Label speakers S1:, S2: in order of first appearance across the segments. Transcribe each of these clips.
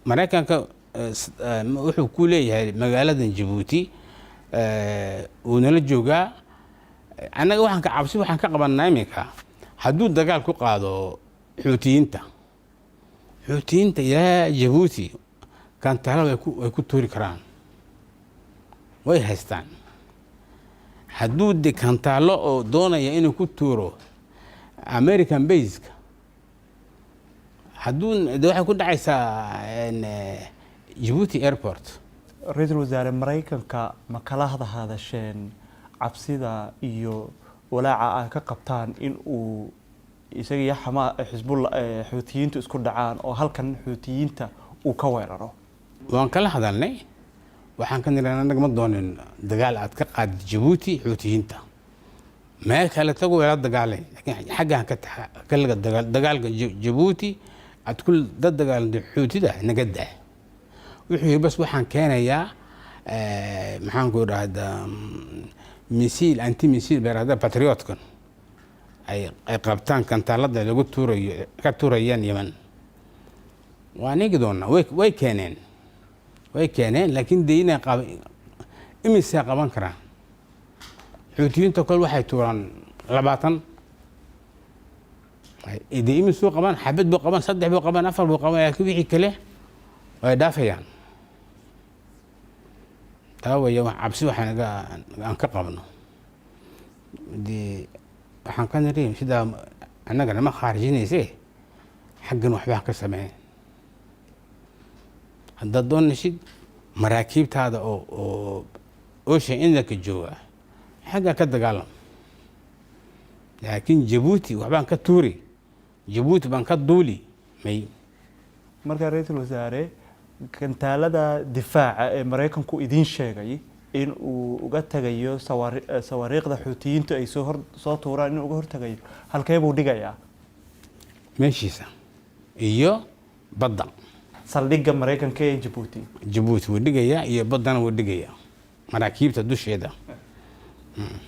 S1: maraykanka wuxuu ku leeyahay magaaladan Djibouti uu nala joogaa anaga waxaan ka qabanaa iminka hadduu dagaal ku qaado xuutiyiinta ilaa Djibouti kantaalo way ku tuuri karaan way haystaan hadduu de kantaalo oo doonaya inuu ku tuuro American base hadduu de waxay ku dhacaysaa Djibouti airport.
S2: Ra'iisul Wasaare Mareykanka ma kala hadasheen cabsida iyo walaaca ay ka qabtaan in uu isaga iyo Xisbullah xuutiyiintu isku dhacaan oo halkan xuutiyiinta uu ka weeraro?
S1: waan kala hadalnay waxaan ka niraan anaga ma doonin dagaal aad ka qaad Djibouti xuutiyiinta meel kale tago wala dagaalay laakiin xaggan ka laga dagaalka Djibouti aad kul dagaal xuutida naga daa wixii bas waxaan keenayaa maxaan ku raahdaa anti missile beerada patriotkan ay qabtaan kantaalada lagu tuurayo ka tuurayaan Yemen waa nigi doona way keeneen laakiin deena imisa qaban karaan xuutiyiinta kol waxay tuuraan 20 idii imisu qaban xabad buu qaban 3 buu qaban 4 buu qaban laakiin wixii kale way dhaafayaan taawaya cabsi waxaan ka qabno waxaan ka nireen sida anaga ma khaarijinayse xaggan waxba ka sameeyeen hadda doonaysid maraakiibtaada oo ocean indaka jooga xagga ka dagaalam laakiin Djibouti waxbaan ka tuuri Djibouti baan ka duuli may
S2: marka Ra'iisul Wasaare kantaalada difaaca ee Mareykanku idin sheegay in uu uga tagayo sawaariiqda xuutiyiintu ay soo tuuraan in uga hortagayo halkee buu dhigayaa
S1: meeshiisa iyo badda
S2: saldhigga Mareykanka ee
S1: Djibouti wuu dhigayaa iyo baddana wuu dhigayaa maraakiibta dusheeda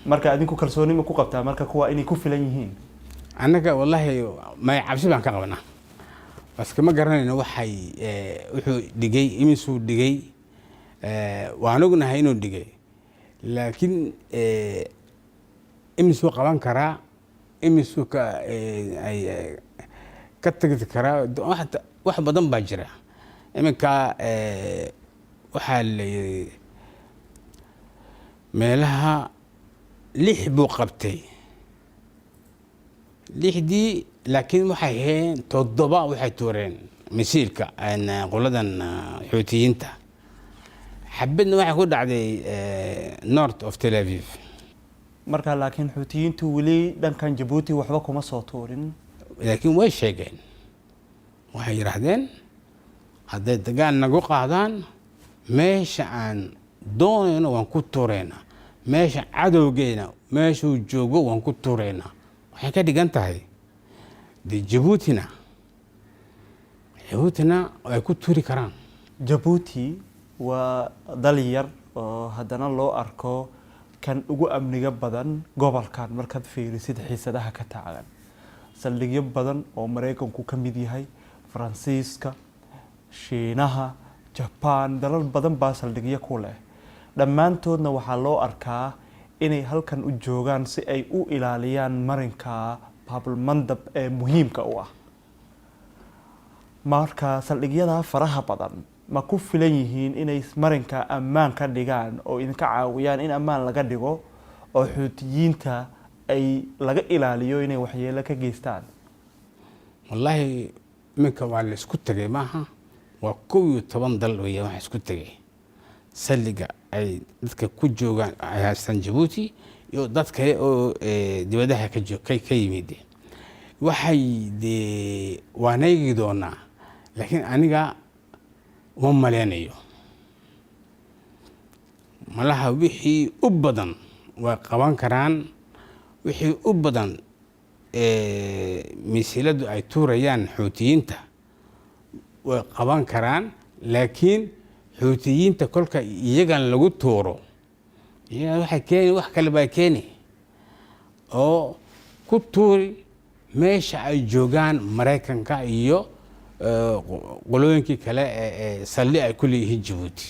S2: marka adinku kalsooni ma ku qabtaa marka kuwa inay ku filan yihiin
S1: anaga wallahi ma cabsi baan ka qabnaa bas kama garanayno wuxuu dhigay imisuu dhigay waan ognahay inuu dhigay laakiin imisuu qaban karaa imisuu ka tagi karaa wax badan baa jira iminka waxaa la yiri meelaha 6 buu qabtay 6dii laakiin waxay ahayn 7 waxay tuureen misiilka qoladan xuutiyiinta xabadna waxay ku dhacday north of Tel Aviv
S2: marka laakiin xuutiyiintu wali dhankan Djibouti waxba kuma soo tuurin
S1: laakiin way sheegeen waxay yiraahdeen hadday dagaal nagu qaadaan meesha aan doonayno waan ku tuureynaa meesha cadowgeena meeshuu joogo waan ku tuureynaa waxay ka dhigan tahay Djiboutina ay ku tuuri karaan
S2: Djibouti waa dal yar oo haddana loo arko kan ugu amniga badan gobolkan markaad fiirisid xiisadaha ka taagan saldhigyo badan oo Mareykanku ka mid yahay Faransiiska Shiinaha Japan dalal badan baa saldhigyo ku leh dhammaantoodna waxaa loo arkaa inay halkan u joogaan si ay u ilaaliyaan marinka Bab-el-Mandab ee muhiimka u ah marka saldhigyada faraha badan ma ku filan yihiin inay marinka ammaan ka dhigaan oo idinka caawiyaan in ammaan laga dhigo oo xuutiyiinta ay laga ilaaliyo inay waxyeelo ka geystaan
S1: wallahi minka waa la isku tagay maaha waa 11 dal weeye wax isku tagay saldhiga ay dadka ku joogaan ay haystaan Djibouti iyo dadka oo dibadaha ka yimid waxay waanaygi doonaa laakiin aniga uma maleynayo malaha wixii u badan way qaban karaan wixii u badan misiladu ay tuurayaan xuutiyiinta way qaban karaan laakiin xuutiyiinta kolka iyagan lagu tuuro iyaga waxay keeni wax kale baa keeni oo ku tuuri meesha ay joogaan Mareykanka iyo qolooyinkii kale ee saldhi ay ku leeyihiin Djibouti